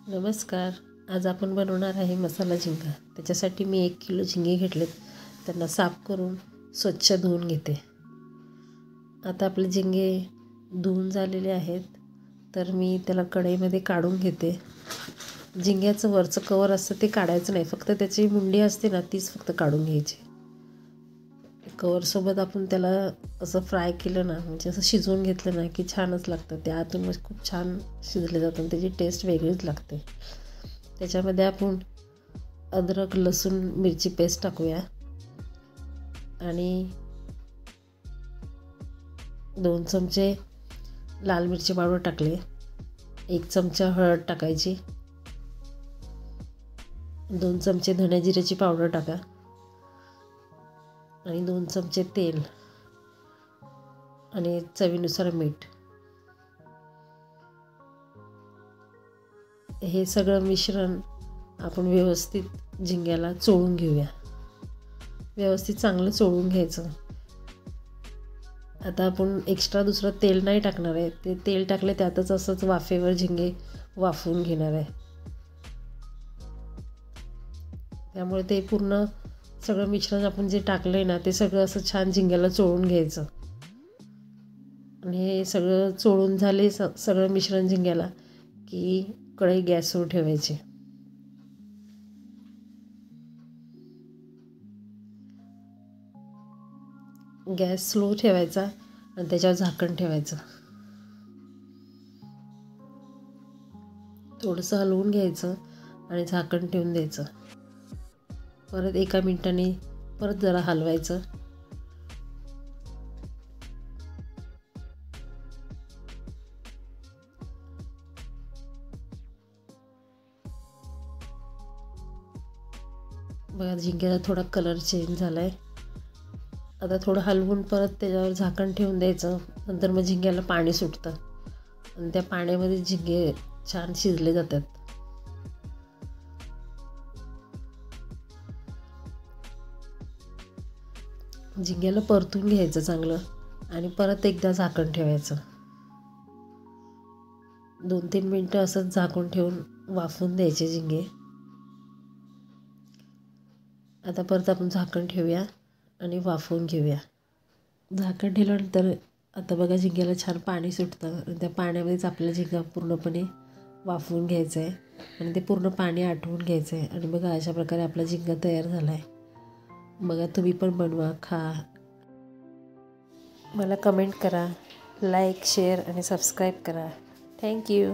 नमस्कार. आज आपण बनवणार आहे मसाला झिंगा. त्याच्यासाठी मी 1 किलो झिंगे घेतलेत. त्यांना साफ करून स्वच्छ धुवून घेते. आता आपले झिंगे धुवून झालेले आहेत, तर मी त्याला कढईमध्ये काढून घेते. झिंग्याचं वरचं कवर असतं ते काढायचं नाही, फक्त त्याची मुंडी असते ना तीच फक्त काढून घ्यायची. कवरसोबत आपण त्याला असं फ्राय केलं ना, म्हणजे असं शिजवून घेतलं ना की छानच लागतं. त्या आतून खूप छान शिजले जातं आणि त्याची टेस्ट वेगळीच लागते. त्याच्यामध्ये आपण अद्रक लसूण मिरची पेस्ट टाकूया आणि 2 चमचे लाल मिरची पावडर टाकले. 1 चमचा हळद टाकायची. 2 चमचे धने जिऱ्याची पावडर टाका आणि 2 चमचे तेल आणि चवीनुसार मीठ. हे सगळं मिश्रण आपण व्यवस्थित झिंग्याला चोळून घेऊया. व्यवस्थित चांगलं चोळून घ्यायचं. आता आपण एक्स्ट्रा दुसरं तेल नाही टाकणार आहे. ते तेल टाकले त्यातच असंच वाफेवर झिंगे वाफवून घेणार आहे. त्यामुळे ते पूर्ण सगळं मिश्रण आपण जे टाकलंय ना ते सगळं असं छान झिंग्याला चोळून घ्यायचं. आणि हे सगळं चोळून झाले सगळं मिश्रण झिंग्याला की कढई गॅसवर ठेवायची. गॅस स्लो ठेवायचा आणि त्याच्यावर झाकण ठेवायचं. थोडंसं हलवून घ्यायचं आणि झाकण ठेवून द्यायचं. परत 1 मिनिटाने परत जरा हलवायचं. बघा झिंग्याला थोडा कलर चेंज झाला आहे. आता थोडं हलवून परत त्याच्यावर झाकण ठेवून द्यायचं. नंतर मग झिंग्याला पाणी सुटतं आणि त्या पाण्यामध्ये झिंगे छान शिजले जातात. झिंग्याला परतून घ्यायचं चांगलं आणि परत एकदा झाकण ठेवायचं. 2-3 मिनटं असंच झाकून ठेवून वाफवून द्यायचे झिंगे. आता परत आपण झाकण ठेवूया आणि वाफवून घेऊया. झाकण ठेवल्यानंतर आता बघा झिंग्याला छान पाणी सुटतं आणि त्या पाण्यामध्येच आपल्याला झिंगा पूर्णपणे वाफवून घ्यायचं आहे आणि ते पूर्ण पाणी आटवून घ्यायचं आहे. आणि बघा अशा प्रकारे आपला झिंगा तयार झाला आहे. बघा तुम्ही पण बनवा, खा. मला कमेंट करा, लाईक शेअर आणि सबस्क्राईब करा. थँक्यू.